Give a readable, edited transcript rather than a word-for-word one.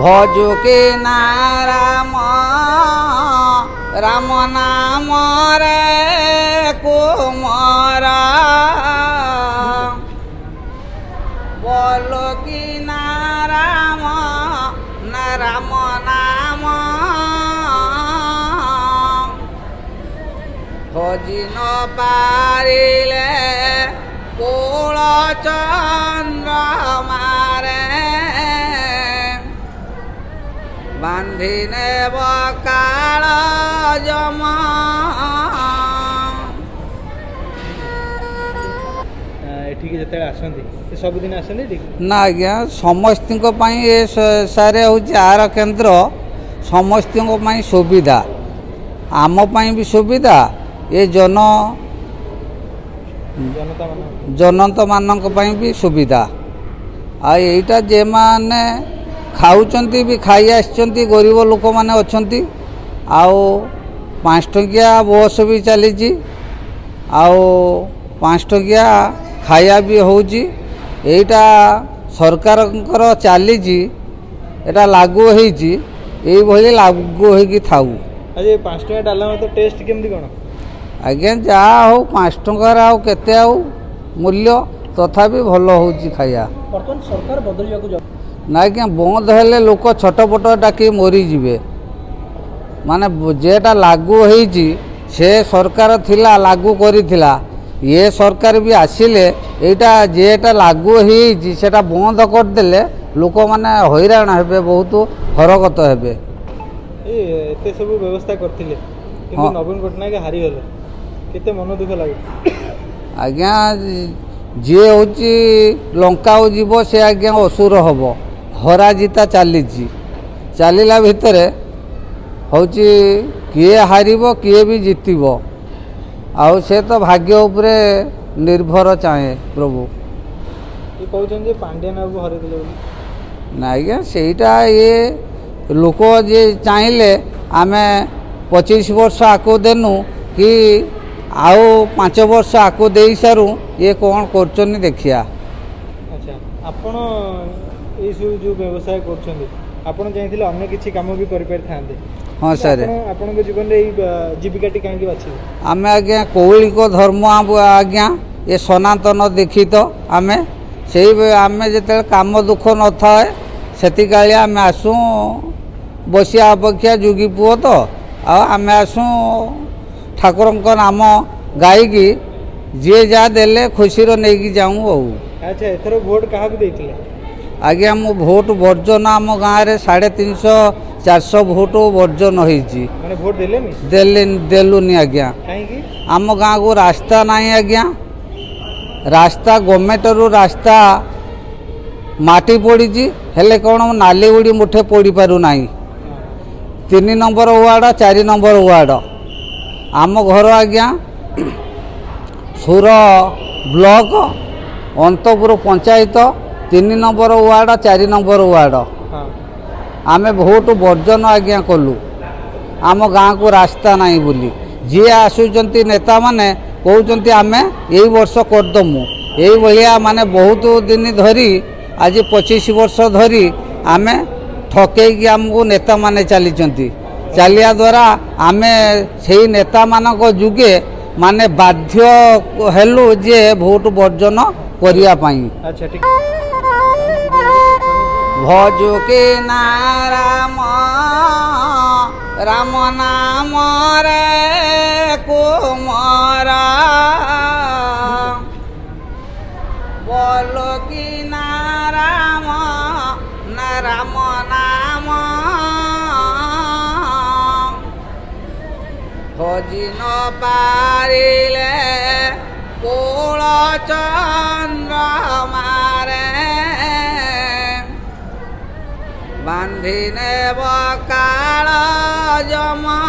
भजो के नाम राम नाम रे कुमारा बोलो कि नाम नाम खोजी न पारिले कोल चंद्र मारे बांधिने बकाल जमा जिते आसती सबुदिन आसती ना आज्ञा समस्त सारे हूँ आर केन्द्र समस्त सुविधा आमपाई भी सुविधा ये जनता मानक भी सुविधा आईटा जे माने खाऊंच भी खाई आसचंती गरीब लोक मैंने अच्छी आओ 5 टंकिया बस भी चली आओ 5 टंकिया खाया भी होटा सरकार चली एटा लागू होई लागू होगी थाऊ आज 5 टंका डालमा तो टेस्ट केमती कौन आज्ञा जहाँ हो 5 टंकार आउ केते आउ मूल्य तथापि भल हो खाया सरकार बदल ना आज्ञा बंद हेले लोक छटपट डाकी मरीजे माने जेटा लागू होईची से सरकार थिला लागू करिथिला ये सरकार भी आसिले एटा जेटा लागू होईची सेटा बंद करदेले लोक माने हैरान हेबे बहुत हरकत हेबे एते सब व्यवस्था करथिले किंतु नवीन पटनायक हारी गले केते मन दुख लागे आज्ञा जे होची लंका जीव से आज्ञा असुर हब हरा जीता चलीला भितर होची किए हारिबो किए भी जीतिबो आउ से तो भाग्य उपरे निर्भर चाहे प्रभु ये कहउछन जे पांड्यान बाबू हरे दिले ना आज्ञा सेटा ये लोक जे चाहिले आमे 25 वर्ष आको देनु कि आओ 5 वर्ष आको दे सारू ये कौन करछन देखिया। अच्छा आपण ए जो व्यवसाय करछन आपण चाहिए अन्य किसी कम भी कर पारे हाँ सर आपण जीवन में जीविका कहीं बाछी आमे आज्ञा कौलिक धर्म आज्ञा ये सनातन दीक्षित आमे से आमे जिते काम दुख न थाए सेति कालिया आमे आसू बसिया अपेक्षा जुगी पुओ तो आमे आसू ठाकुर नाम गायकी जी जा देले खुशी नहीं जाऊँ। अच्छा एथरो वोट क्या देथिले आज्ञा मो भोट वर्जन आम गाँव में 350-400 भोट वर्जन होती देलुनि आज्ञा आम गाँव को रास्ता नहीं आज्ञा रास्ता गवर्नमेंट रू रास्ता माटी पड़ी हेले कौन नाली उड़ी मुठे पड़ी पारू ना 3 नंबर वार्ड 4 नंबर वार्ड आम घर आज्ञा सुर block Antpur panchayat 3 number ward 4 number ward आमे भोट वर्जन आज्ञा कलु आम गाँव को रास्ता नहीं बोली जी आसुचंती नेता माने कहउचंती आमे यही वर्ष करदमु यही भलिया माने बहुत दिन धरी आज 25 वर्ष धरी आमे ठकेकी आमको नेता माने चलीचंती चलिया द्वारा आमे सेही नेता मानक जुगे माने बाध्य हेलु जे भोट वर्जन करिया पाई। अच्छा ठीक भजो के नाम राम नाम रे कुमारा बोलो कि नाम नाम खोजी न पारिले कोल चंद्र मारे बांधिने बकाल जमा।